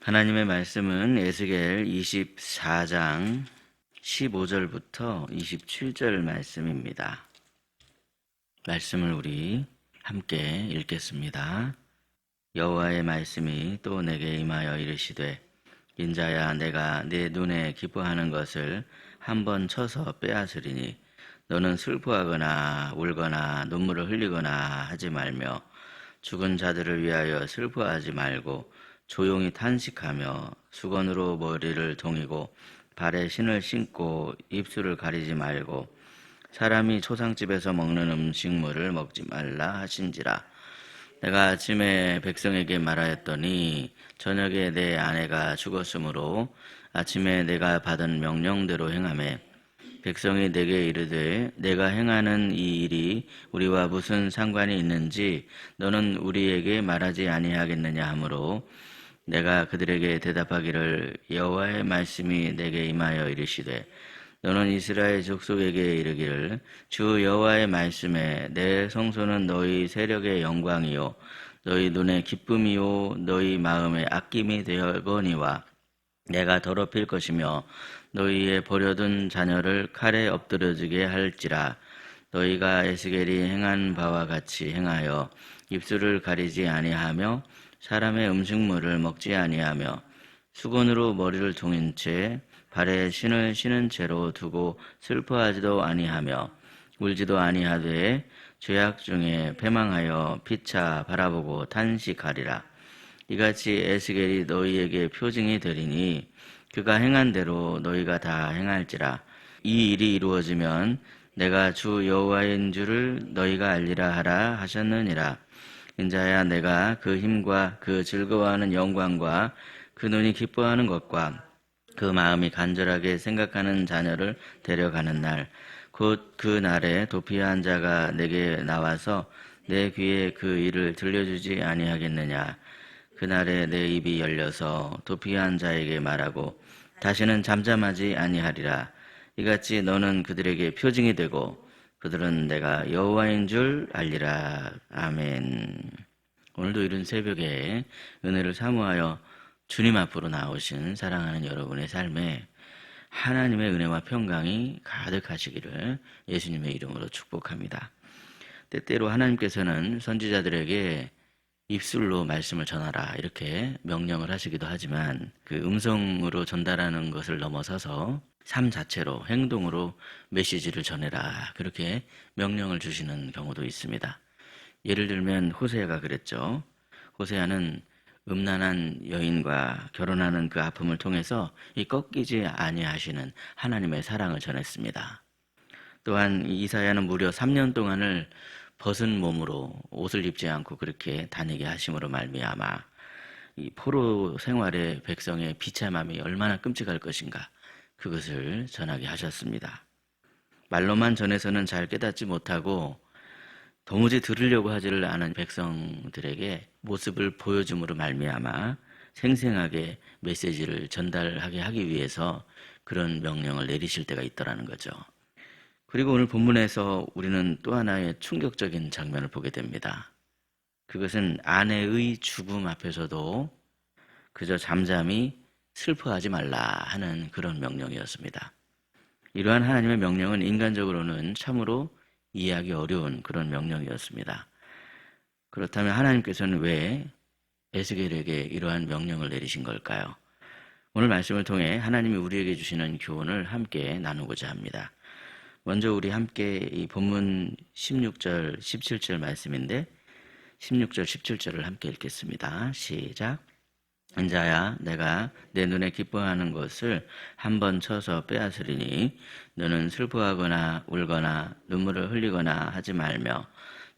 하나님의 말씀은 에스겔 24장 15절부터 27절 말씀입니다. 말씀을 우리 함께 읽겠습니다. 여호와의 말씀이 또 내게 임하여 이르시되 인자야, 내가 내 눈에 기뻐하는 것을 한번 쳐서 빼앗으리니 너는 슬퍼하거나 울거나 눈물을 흘리거나 하지 말며 죽은 자들을 위하여 슬퍼하지 말고 조용히 탄식하며 수건으로 머리를 동이고 발에 신을 신고 입술을 가리지 말고 사람이 초상집에서 먹는 음식물을 먹지 말라 하신지라. 내가 아침에 백성에게 말하였더니 저녁에 내 아내가 죽었으므로 아침에 내가 받은 명령대로 행하매 백성이 내게 이르되 내가 행하는 이 일이 우리와 무슨 상관이 있는지 너는 우리에게 말하지 아니하겠느냐 하므로 내가 그들에게 대답하기를 여호와의 말씀이 내게 임하여 이르시되 너는 이스라엘 족속에게 이르기를 주 여호와의 말씀에 내 성소는 너희 세력의 영광이요 너희 눈의 기쁨이요 너희 마음의 아낌이 되거니와 내가 더럽힐 것이며 너희의 버려둔 자녀를 칼에 엎드려지게 할지라. 너희가 에스겔이 행한 바와 같이 행하여 입술을 가리지 아니하며 사람의 음식물을 먹지 아니하며 수건으로 머리를 동인 채 발에 신을 신은 채로 두고 슬퍼하지도 아니하며 울지도 아니하되 죄악 중에 패망하여 피차 바라보고 탄식하리라. 이같이 에스겔이 너희에게 표징이 되리니 그가 행한 대로 너희가 다 행할지라. 이 일이 이루어지면 내가 주 여호와인 줄을 너희가 알리라 하라 하셨느니라. 인자야, 내가 그 힘과 그 즐거워하는 영광과 그 눈이 기뻐하는 것과 그 마음이 간절하게 생각하는 자녀를 데려가는 날, 곧 그 날에 도피한 자가 내게 나와서 내 귀에 그 일을 들려주지 아니하겠느냐. 그날에 내 입이 열려서 도피한 자에게 말하고 다시는 잠잠하지 아니하리라. 이같이 너는 그들에게 표징이 되고 그들은 내가 여호와인 줄 알리라. 아멘. 오늘도 이른 새벽에 은혜를 사모하여 주님 앞으로 나오신 사랑하는 여러분의 삶에 하나님의 은혜와 평강이 가득하시기를 예수님의 이름으로 축복합니다. 때때로 하나님께서는 선지자들에게 입술로 말씀을 전하라 이렇게 명령을 하시기도 하지만 그 음성으로 전달하는 것을 넘어서서 삶 자체로 행동으로 메시지를 전해라 그렇게 명령을 주시는 경우도 있습니다. 예를 들면 호세아가 그랬죠. 호세아는 음란한 여인과 결혼하는 그 아픔을 통해서 이 꺾이지 아니하시는 하나님의 사랑을 전했습니다. 또한 이사야는 무려 3년 동안을 벗은 몸으로 옷을 입지 않고 그렇게 다니게 하심으로 말미암아 이 포로 생활의 백성의 비참함이 얼마나 끔찍할 것인가 그것을 전하게 하셨습니다. 말로만 전해서는 잘 깨닫지 못하고 도무지 들으려고 하지를 않은 백성들에게 모습을 보여줌으로 말미암아 생생하게 메시지를 전달하게 하기 위해서 그런 명령을 내리실 때가 있더라는 거죠. 그리고 오늘 본문에서 우리는 또 하나의 충격적인 장면을 보게 됩니다. 그것은 아내의 죽음 앞에서도 그저 잠잠히 슬퍼하지 말라 하는 그런 명령이었습니다. 이러한 하나님의 명령은 인간적으로는 참으로 이해하기 어려운 그런 명령이었습니다. 그렇다면 하나님께서는 왜 에스겔에게 이러한 명령을 내리신 걸까요? 오늘 말씀을 통해 하나님이 우리에게 주시는 교훈을 함께 나누고자 합니다. 먼저 우리 함께 이 본문 16절, 17절 말씀인데 16절, 17절을 함께 읽겠습니다. 시작. 인자야, 내가 내 눈에 기뻐하는 것을 한번 쳐서 빼앗으리니 너는 슬퍼하거나 울거나 눈물을 흘리거나 하지 말며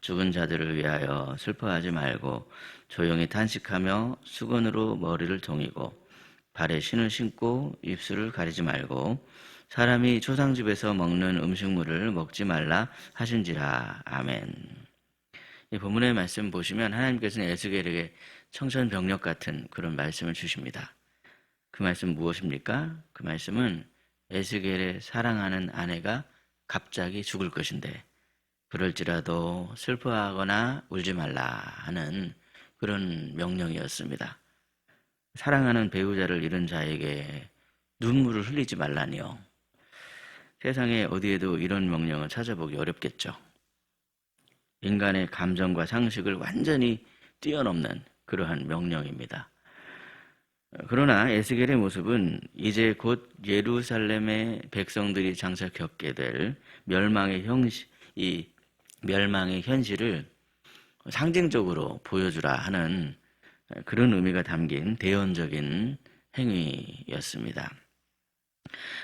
죽은 자들을 위하여 슬퍼하지 말고 조용히 탄식하며 수건으로 머리를 동이고 발에 신을 신고 입술을 가리지 말고 사람이 초상집에서 먹는 음식물을 먹지 말라 하신지라. 아멘. 이 본문의 말씀 보시면 하나님께서는 에스겔에게 청천벽력 같은 그런 말씀을 주십니다. 그 말씀 무엇입니까? 그 말씀은 에스겔의 사랑하는 아내가 갑자기 죽을 것인데 그럴지라도 슬퍼하거나 울지 말라 하는 그런 명령이었습니다. 사랑하는 배우자를 잃은 자에게 눈물을 흘리지 말라니요. 세상에 어디에도 이런 명령을 찾아보기 어렵겠죠. 인간의 감정과 상식을 완전히 뛰어넘는 그러한 명령입니다. 그러나 에스겔의 모습은 이제 곧 예루살렘의 백성들이 장차 겪게 될 이 멸망의 현실을 상징적으로 보여주라 하는 그런 의미가 담긴 대언적인 행위였습니다.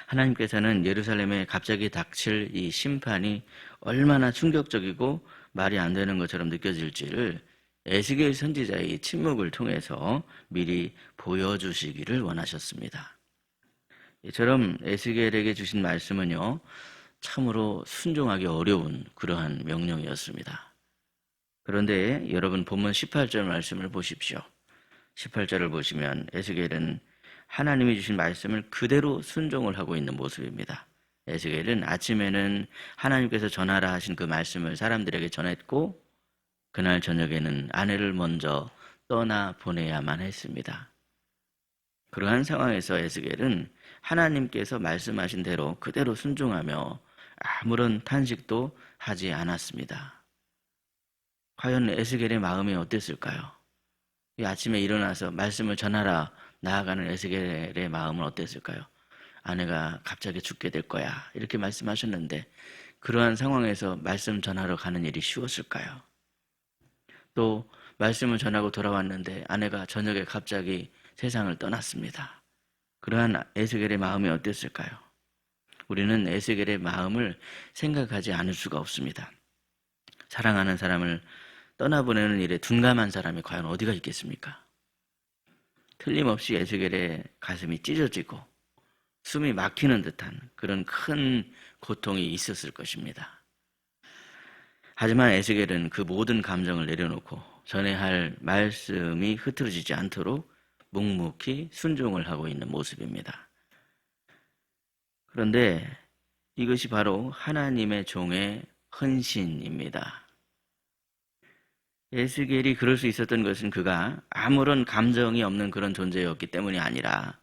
하나님께서는 예루살렘에 갑자기 닥칠 이 심판이 얼마나 충격적이고 말이 안 되는 것처럼 느껴질지를 에스겔 선지자의 침묵을 통해서 미리 보여주시기를 원하셨습니다. 이처럼 에스겔에게 주신 말씀은요, 참으로 순종하기 어려운 그러한 명령이었습니다. 그런데 여러분 본문 18절 말씀을 보십시오. 18절을 보시면 에스겔은 하나님이 주신 말씀을 그대로 순종을 하고 있는 모습입니다. 에스겔은 아침에는 하나님께서 전하라 하신 그 말씀을 사람들에게 전했고 그날 저녁에는 아내를 먼저 떠나 보내야만 했습니다. 그러한 상황에서 에스겔은 하나님께서 말씀하신 대로 그대로 순종하며 아무런 탄식도 하지 않았습니다. 과연 에스겔의 마음이 어땠을까요? 이 아침에 일어나서 말씀을 전하라 나아가는 에스겔의 마음은 어땠을까요? 아내가 갑자기 죽게 될 거야 이렇게 말씀하셨는데 그러한 상황에서 말씀 전하러 가는 일이 쉬웠을까요? 또 말씀을 전하고 돌아왔는데 아내가 저녁에 갑자기 세상을 떠났습니다. 그러한 에스겔의 마음이 어땠을까요? 우리는 에스겔의 마음을 생각하지 않을 수가 없습니다. 사랑하는 사람을 떠나보내는 일에 둔감한 사람이 과연 어디가 있겠습니까? 틀림없이 에스겔의 가슴이 찢어지고 숨이 막히는 듯한 그런 큰 고통이 있었을 것입니다. 하지만 에스겔은 그 모든 감정을 내려놓고 전해야 할 말씀이 흐트러지지 않도록 묵묵히 순종을 하고 있는 모습입니다. 그런데 이것이 바로 하나님의 종의 헌신입니다. 에스겔이 그럴 수 있었던 것은 그가 아무런 감정이 없는 그런 존재였기 때문이 아니라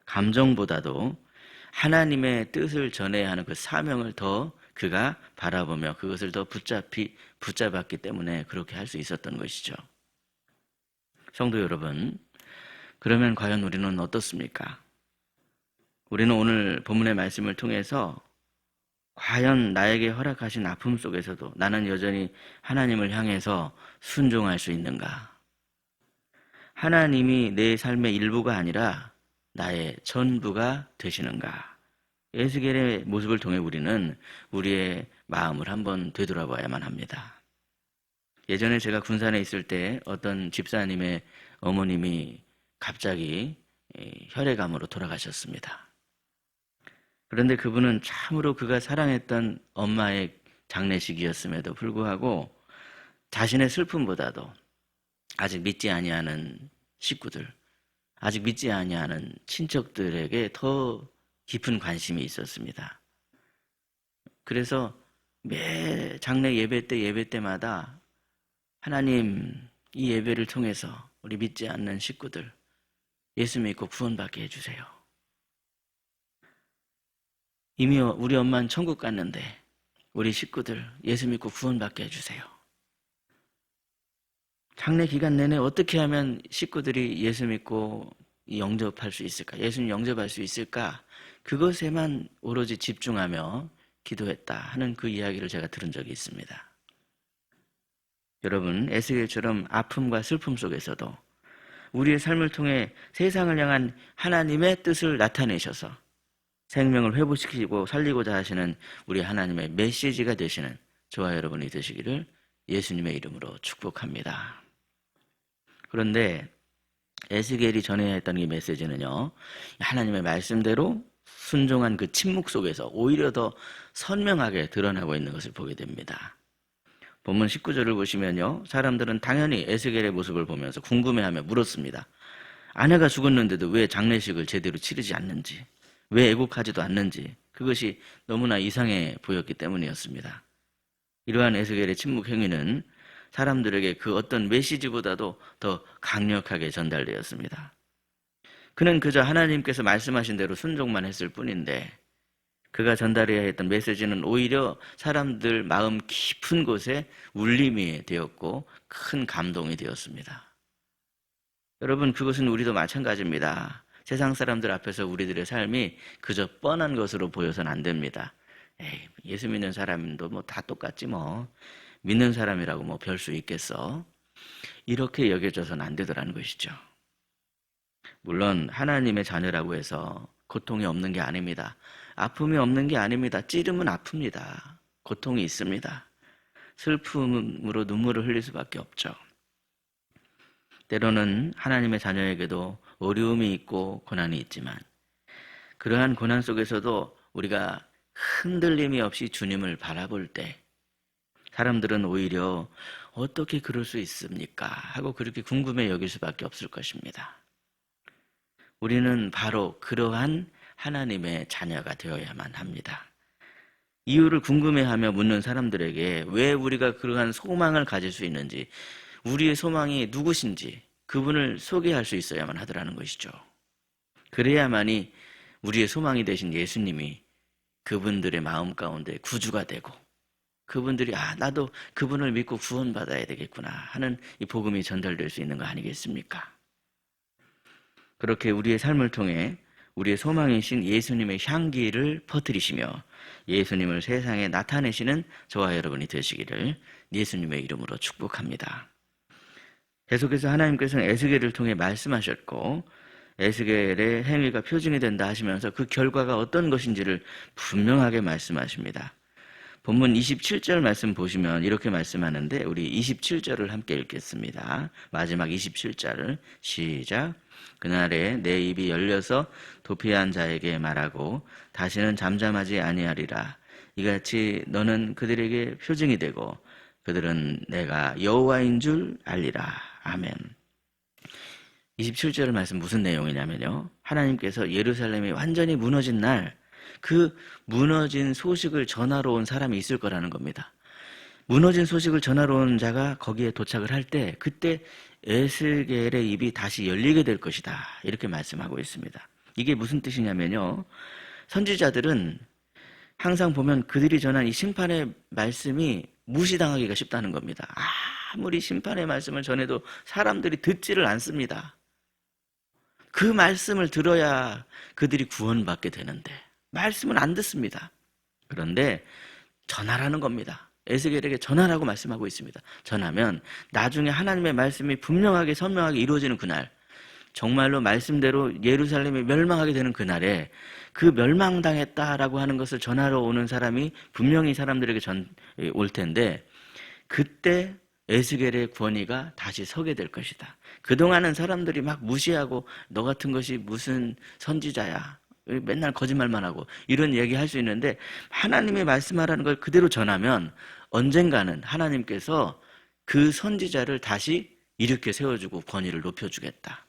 감정보다도 하나님의 뜻을 전해야 하는 그 사명을 더 그가 바라보며 그것을 더 붙잡았기 때문에 그렇게 할 수 있었던 것이죠. 성도 여러분, 그러면 과연 우리는 어떻습니까? 우리는 오늘 본문의 말씀을 통해서 과연 나에게 허락하신 아픔 속에서도 나는 여전히 하나님을 향해서 순종할 수 있는가? 하나님이 내 삶의 일부가 아니라 나의 전부가 되시는가? 에스겔의 모습을 통해 우리는 우리의 마음을 한번 되돌아봐야만 합니다. 예전에 제가 군산에 있을 때 어떤 집사님의 어머님이 갑자기 혈액암으로 돌아가셨습니다. 그런데 그분은 참으로 그가 사랑했던 엄마의 장례식이었음에도 불구하고 자신의 슬픔보다도 아직 믿지 아니하는 식구들, 아직 믿지 아니하는 친척들에게 더 깊은 관심이 있었습니다. 그래서 매 장례 예배 때마다 하나님 이 예배를 통해서 우리 믿지 않는 식구들 예수 믿고 구원받게 해주세요. 이미 우리 엄마는 천국 갔는데 우리 식구들 예수 믿고 구원받게 해주세요. 장례 기간 내내 어떻게 하면 식구들이 예수 믿고 영접할 수 있을까? 예수님 영접할 수 있을까? 그것에만 오로지 집중하며 기도했다 하는 그 이야기를 제가 들은 적이 있습니다. 여러분, 에스겔처럼 아픔과 슬픔 속에서도 우리의 삶을 통해 세상을 향한 하나님의 뜻을 나타내셔서 생명을 회복시키고 살리고자 하시는 우리 하나님의 메시지가 되시는 저와 여러분이 되시기를 예수님의 이름으로 축복합니다. 그런데 에스겔이 전해야 했던 이 메시지는요, 하나님의 말씀대로 순종한 그 침묵 속에서 오히려 더 선명하게 드러나고 있는 것을 보게 됩니다. 본문 19절을 보시면요, 사람들은 당연히 에스겔의 모습을 보면서 궁금해하며 물었습니다. 아내가 죽었는데도 왜 장례식을 제대로 치르지 않는지, 왜 애국하지도 않는지, 그것이 너무나 이상해 보였기 때문이었습니다. 이러한 에스겔의 침묵 행위는 사람들에게 그 어떤 메시지보다도 더 강력하게 전달되었습니다. 그는 그저 하나님께서 말씀하신 대로 순종만 했을 뿐인데 그가 전달해야 했던 메시지는 오히려 사람들 마음 깊은 곳에 울림이 되었고 큰 감동이 되었습니다. 여러분, 그것은 우리도 마찬가지입니다. 세상 사람들 앞에서 우리들의 삶이 그저 뻔한 것으로 보여서는 안 됩니다. 에이, 예수 믿는 사람도 뭐 다 똑같지 뭐. 믿는 사람이라고 뭐 별 수 있겠어. 이렇게 여겨져서는 안 되더라는 것이죠. 물론 하나님의 자녀라고 해서 고통이 없는 게 아닙니다. 아픔이 없는 게 아닙니다. 찌르면 아픕니다. 고통이 있습니다. 슬픔으로 눈물을 흘릴 수밖에 없죠. 때로는 하나님의 자녀에게도 어려움이 있고 고난이 있지만 그러한 고난 속에서도 우리가 흔들림이 없이 주님을 바라볼 때 사람들은 오히려 어떻게 그럴 수 있습니까? 하고 그렇게 궁금해 여길 수밖에 없을 것입니다. 우리는 바로 그러한 하나님의 자녀가 되어야만 합니다. 이유를 궁금해하며 묻는 사람들에게 왜 우리가 그러한 소망을 가질 수 있는지, 우리의 소망이 누구신지 그분을 소개할 수 있어야만 하더라는 것이죠. 그래야만이 우리의 소망이 되신 예수님이 그분들의 마음 가운데 구주가 되고 그분들이 나도 그분을 믿고 구원받아야 되겠구나 하는 이 복음이 전달될 수 있는 거 아니겠습니까? 그렇게 우리의 삶을 통해 우리의 소망이신 예수님의 향기를 퍼뜨리시며 예수님을 세상에 나타내시는 저와 여러분이 되시기를 예수님의 이름으로 축복합니다. 계속해서 하나님께서는 에스겔을 통해 말씀하셨고 에스겔의 행위가 표징이 된다 하시면서 그 결과가 어떤 것인지를 분명하게 말씀하십니다. 본문 27절 말씀 보시면 이렇게 말씀하는데 우리 27절을 함께 읽겠습니다. 마지막 27절을 시작. 그날에 내 입이 열려서 도피한 자에게 말하고 다시는 잠잠하지 아니하리라. 이같이 너는 그들에게 표징이 되고 그들은 내가 여호와인 줄 알리라. 아멘. 27절 말씀 무슨 내용이냐면요, 하나님께서 예루살렘이 완전히 무너진 날 그 무너진 소식을 전하러 온 사람이 있을 거라는 겁니다. 무너진 소식을 전하러 온 자가 거기에 도착을 할 때 그때 에스겔의 입이 다시 열리게 될 것이다, 이렇게 말씀하고 있습니다. 이게 무슨 뜻이냐면요, 선지자들은 항상 보면 그들이 전한 이 심판의 말씀이 무시당하기가 쉽다는 겁니다. 아무리 심판의 말씀을 전해도 사람들이 듣지를 않습니다. 그 말씀을 들어야 그들이 구원받게 되는데 말씀은 안 듣습니다. 그런데 전하라는 겁니다. 에스겔에게 전하라고 말씀하고 있습니다. 전하면 나중에 하나님의 말씀이 분명하게 선명하게 이루어지는 그날, 정말로 말씀대로 예루살렘이 멸망하게 되는 그날에 그 멸망당했다라고 하는 것을 전하러 오는 사람이 분명히 사람들에게 올 텐데 그때 에스겔의 권위가 다시 서게 될 것이다. 그동안은 사람들이 막 무시하고 너 같은 것이 무슨 선지자야, 맨날 거짓말만 하고 이런 얘기 할 수 있는데 하나님의 말씀하라는 걸 그대로 전하면 언젠가는 하나님께서 그 선지자를 다시 일으켜 세워주고 권위를 높여주겠다.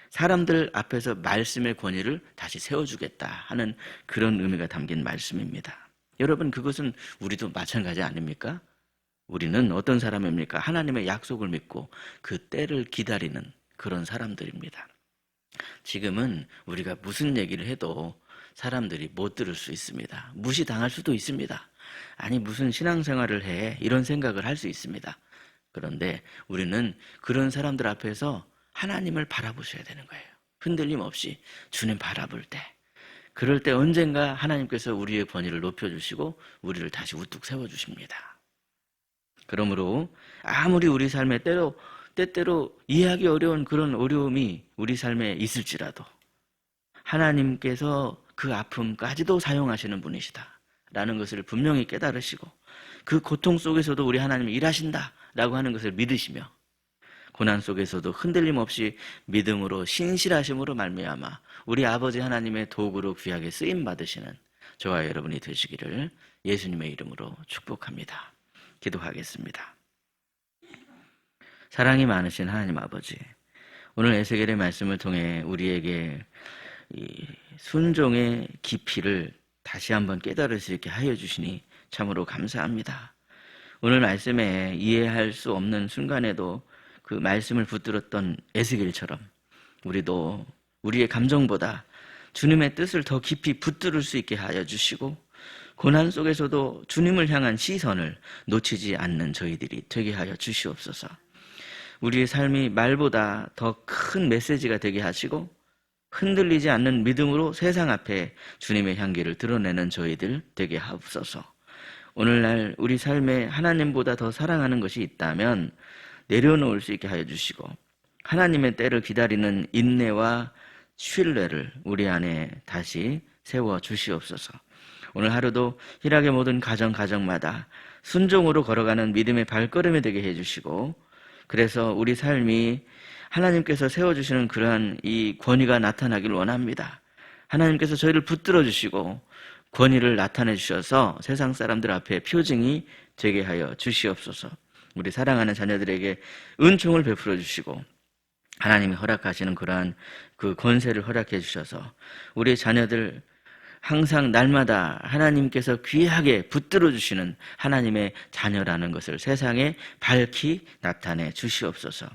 사람들 앞에서 말씀의 권위를 다시 세워주겠다 하는 그런 의미가 담긴 말씀입니다. 여러분, 그것은 우리도 마찬가지 아닙니까? 우리는 어떤 사람입니까? 하나님의 약속을 믿고 그 때를 기다리는 그런 사람들입니다. 지금은 우리가 무슨 얘기를 해도 사람들이 못 들을 수 있습니다. 무시당할 수도 있습니다. 아니 무슨 신앙생활을 해, 이런 생각을 할 수 있습니다. 그런데 우리는 그런 사람들 앞에서 하나님을 바라보셔야 되는 거예요. 흔들림 없이 주님 바라볼 때, 그럴 때 언젠가 하나님께서 우리의 권위를 높여주시고 우리를 다시 우뚝 세워주십니다. 그러므로 아무리 우리 삶에 때때로 이해하기 어려운 그런 어려움이 우리 삶에 있을지라도 하나님께서 그 아픔까지도 사용하시는 분이시다 라는 것을 분명히 깨달으시고 그 고통 속에서도 우리 하나님이 일하신다 라고 하는 것을 믿으시며 고난 속에서도 흔들림 없이 믿음으로 신실하심으로 말미암아 우리 아버지 하나님의 도구로 귀하게 쓰임 받으시는 저와 여러분이 되시기를 예수님의 이름으로 축복합니다. 기도하겠습니다. 사랑이 많으신 하나님 아버지, 오늘 에스겔의 말씀을 통해 우리에게 이 순종의 깊이를 다시 한번 깨달을 수 있게 하여 주시니 참으로 감사합니다. 오늘 말씀에 이해할 수 없는 순간에도 그 말씀을 붙들었던 에스겔처럼 우리도 우리의 감정보다 주님의 뜻을 더 깊이 붙들을 수 있게 하여 주시고, 고난 속에서도 주님을 향한 시선을 놓치지 않는 저희들이 되게 하여 주시옵소서. 우리의 삶이 말보다 더 큰 메시지가 되게 하시고, 흔들리지 않는 믿음으로 세상 앞에 주님의 향기를 드러내는 저희들 되게 하옵소서. 오늘날 우리 삶에 하나님보다 더 사랑하는 것이 있다면 내려놓을 수 있게 하여 주시고, 하나님의 때를 기다리는 인내와 신뢰를 우리 안에 다시 세워 주시옵소서. 오늘 하루도 희락의 모든 가정마다 순종으로 걸어가는 믿음의 발걸음이 되게 해주시고, 그래서 우리 삶이 하나님께서 세워주시는 그러한 이 권위가 나타나길 원합니다. 하나님께서 저희를 붙들어 주시고 권위를 나타내 주셔서 세상 사람들 앞에 표징이 되게 하여 주시옵소서. 우리 사랑하는 자녀들에게 은총을 베풀어 주시고, 하나님이 허락하시는 그러한 그 권세를 허락해 주셔서 우리 자녀들 항상 날마다 하나님께서 귀하게 붙들어 주시는 하나님의 자녀라는 것을 세상에 밝히 나타내 주시옵소서.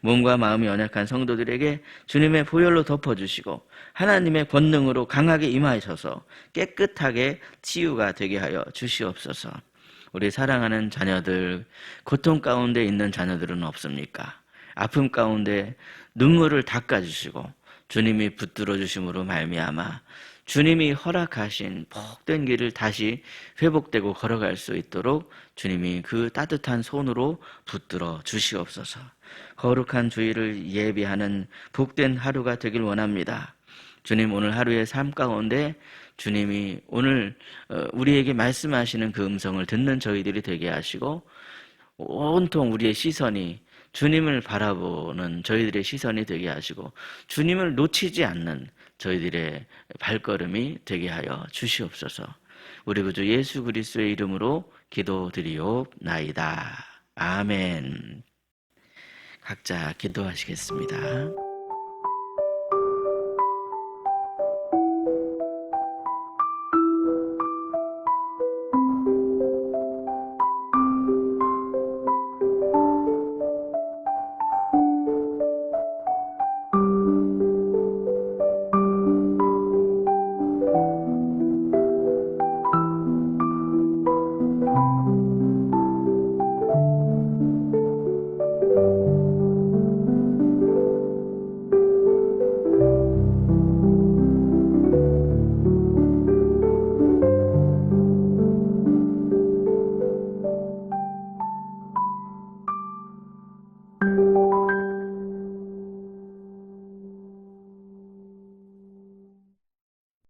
몸과 마음이 연약한 성도들에게 주님의 보혈로 덮어주시고 하나님의 권능으로 강하게 임하셔서 깨끗하게 치유가 되게 하여 주시옵소서. 우리 사랑하는 자녀들, 고통 가운데 있는 자녀들은 없습니까? 아픔 가운데 눈물을 닦아주시고 주님이 붙들어 주심으로 말미암아 주님이 허락하신 복된 길을 다시 회복되고 걸어갈 수 있도록 주님이 그 따뜻한 손으로 붙들어 주시옵소서. 거룩한 주일을 예비하는 복된 하루가 되길 원합니다. 주님, 오늘 하루의 삶 가운데 주님이 오늘 우리에게 말씀하시는 그 음성을 듣는 저희들이 되게 하시고, 온통 우리의 시선이 주님을 바라보는 저희들의 시선이 되게 하시고, 주님을 놓치지 않는 저희들의 발걸음이 되게 하여 주시옵소서. 우리 구주 예수 그리스도의 이름으로 기도드리옵나이다. 아멘. 각자 기도하시겠습니다.